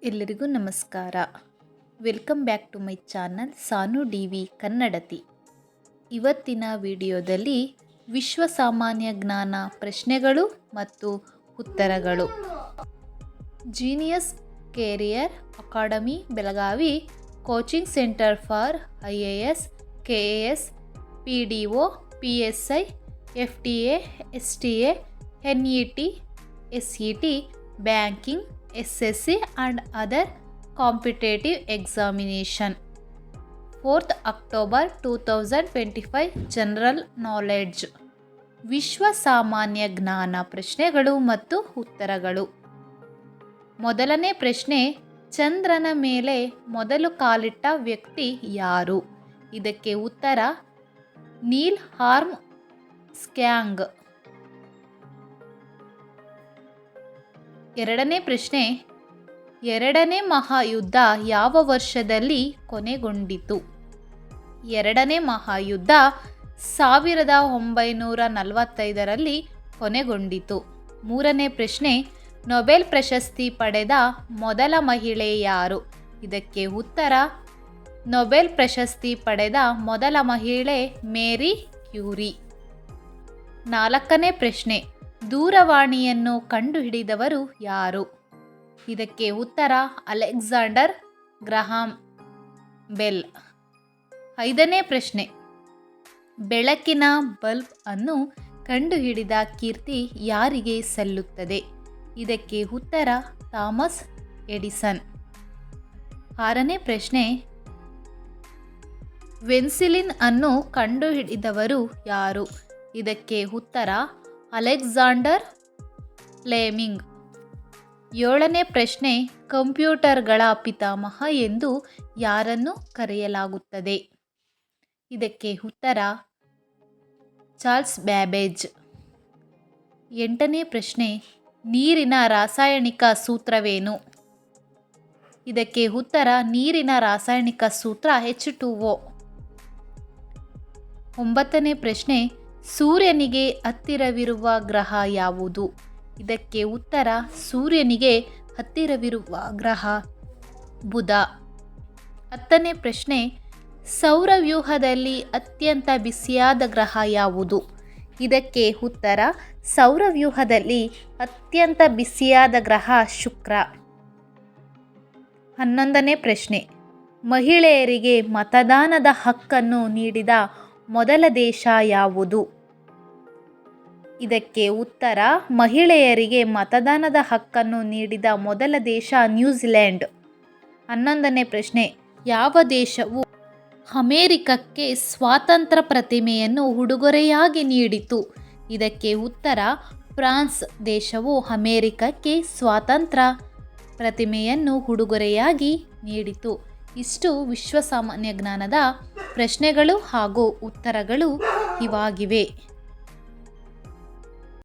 ಎಲ್ಲರಿಗೂ ನಮಸ್ಕಾರ. Welcome back to my channel Sanu D V. Kannadati. ಇವತ್ತಿನ ವಿಡಿಯೋದಲ್ಲಿ ವಿಶ್ವ ಸಾಮಾನ್ಯ ಜ್ಞಾನ ಪ್ರಶ್ನೆಗಳು ಮತ್ತು ಉತ್ತರಗಳು. Genius career academy Belagavi coaching centre for IAS, KAS, PDO, PSI, FTA, STA, NET, SET, banking, SSC and other competitive examination. 4th October 2025 general knowledge. ವಿಶ್ವ ಸಾಮಾನ್ಯ ಜ್ಞಾನ ಪ್ರಶ್ನೆಗಳು ಮತ್ತು ಉತ್ತರಗಳು. ಮೊದಲನೇ ಪ್ರಶ್ನೆ, ಚಂದ್ರನ ಮೇಲೆ ಮೊದಲು ಕಾಲಿಟ್ಟ ವ್ಯಕ್ತಿ ಯಾರು? ಇದಕ್ಕೆ ಉತ್ತರ ನೀಲ್ ಆರ್ಮ್ ಸ್ಟ್ರಾಂಗ್. ಎರಡನೇ ಪ್ರಶ್ನೆ, ಎರಡನೇ ಮಹಾಯುದ್ಧ ಯಾವ ವರ್ಷದಲ್ಲಿ ಕೊನೆಗೊಂಡಿತು? ಎರಡನೇ ಮಹಾಯುದ್ಧ 1945ರಲ್ಲಿ ಕೊನೆಗೊಂಡಿತು. ಮೂರನೇ ಪ್ರಶ್ನೆ, ನೊಬೆಲ್ ಪ್ರಶಸ್ತಿ ಪಡೆದ ಮೊದಲ ಮಹಿಳೆ ಯಾರು? ಇದಕ್ಕೆ ಉತ್ತರ ನೊಬೆಲ್ ಪ್ರಶಸ್ತಿ ಪಡೆದ ಮೊದಲ ಮಹಿಳೆ ಮೇರಿ ಕ್ಯೂರಿ. ನಾಲ್ಕನೇ ಪ್ರಶ್ನೆ, ದೂರವಾಣಿಯನ್ನು ಕಂಡುಹಿಡಿದವರು ಯಾರು? ಇದಕ್ಕೆ ಉತ್ತರ ಅಲೆಕ್ಸಾಂಡರ್ ಗ್ರಹಾಂ ಬೆಲ್. ಐದನೇ ಪ್ರಶ್ನೆ, ಬೆಳಕಿನ ಬಲ್ಬ್ ಅನ್ನು ಕಂಡುಹಿಡಿದ ಕೀರ್ತಿ ಯಾರಿಗೆ ಸಲ್ಲುತ್ತದೆ? ಇದಕ್ಕೆ ಉತ್ತರ ಥಾಮಸ್ ಎಡಿಸನ್. ಆರನೇ ಪ್ರಶ್ನೆ, ಪೆನ್ಸಿಲಿನ್ ಅನ್ನು ಕಂಡುಹಿಡಿದವರು ಯಾರು? ಇದಕ್ಕೆ ಉತ್ತರ ಅಲೆಕ್ಸಾಂಡರ್ ಫ್ಲೆಮಿಂಗ್. ಏಳನೇ ಪ್ರಶ್ನೆ, ಕಂಪ್ಯೂಟರ್ಗಳ ಪಿತಾಮಹ ಎಂದು ಯಾರನ್ನು ಕರೆಯಲಾಗುತ್ತದೆ? ಇದಕ್ಕೆ ಉತ್ತರ ಚಾರ್ಲ್ಸ್ ಬ್ಯಾಬೇಜ್. ಎಂಟನೇ ಪ್ರಶ್ನೆ, ನೀರಿನ ರಾಸಾಯನಿಕ ಸೂತ್ರವೇನು? ಇದಕ್ಕೆ ಉತ್ತರ ನೀರಿನ ರಾಸಾಯನಿಕ ಸೂತ್ರ H2O. ಒಂಬತ್ತನೇ ಪ್ರಶ್ನೆ, ಸೂರ್ಯನಿಗೆ ಹತ್ತಿರವಿರುವ ಗ್ರಹ ಯಾವುದು? ಇದಕ್ಕೆ ಉತ್ತರ ಸೂರ್ಯನಿಗೆ ಹತ್ತಿರವಿರುವ ಗ್ರಹ ಬುಧ. ಹತ್ತನೇ ಪ್ರಶ್ನೆ, ಸೌರವ್ಯೂಹದಲ್ಲಿ ಅತ್ಯಂತ ಬಿಸಿಯಾದ ಗ್ರಹ ಯಾವುದು? ಇದಕ್ಕೆ ಉತ್ತರ ಸೌರವ್ಯೂಹದಲ್ಲಿ ಅತ್ಯಂತ ಬಿಸಿಯಾದ ಗ್ರಹ ಶುಕ್ರ. 11ನೇ ಪ್ರಶ್ನೆ, ಮಹಿಳೆಯರಿಗೆ ಮತದಾನದ ಹಕ್ಕನ್ನು ನೀಡಿದ ಮೊದಲ ದೇಶ ಯಾವುದು? ಇದಕ್ಕೆ ಉತ್ತರ ಮಹಿಳೆಯರಿಗೆ ಮತದಾನದ ಹಕ್ಕನ್ನು ನೀಡಿದ ಮೊದಲ ದೇಶ ನ್ಯೂಜಿಲೆಂಡ್. 11ನೇ ಪ್ರಶ್ನೆ, ಯಾವ ದೇಶವು ಅಮೆರಿಕಕ್ಕೆ ಸ್ವಾತಂತ್ರ್ಯ ಪ್ರತಿಮೆಯನ್ನು ಉಡುಗೊರೆಯಾಗಿ ನೀಡಿತು? ಇದಕ್ಕೆ ಉತ್ತರ ಫ್ರಾನ್ಸ್ ದೇಶವು ಅಮೆರಿಕಕ್ಕೆ ಸ್ವಾತಂತ್ರ್ಯ ಪ್ರತಿಮೆಯನ್ನು ಉಡುಗೊರೆಯಾಗಿ ನೀಡಿತು. ಇಷ್ಟು ವಿಶ್ವ ಸಾಮಾನ್ಯ ಜ್ಞಾನದ ಪ್ರಶ್ನೆಗಳು ಹಾಗೂ ಉತ್ತರಗಳು ಇವಾಗಿವೆ.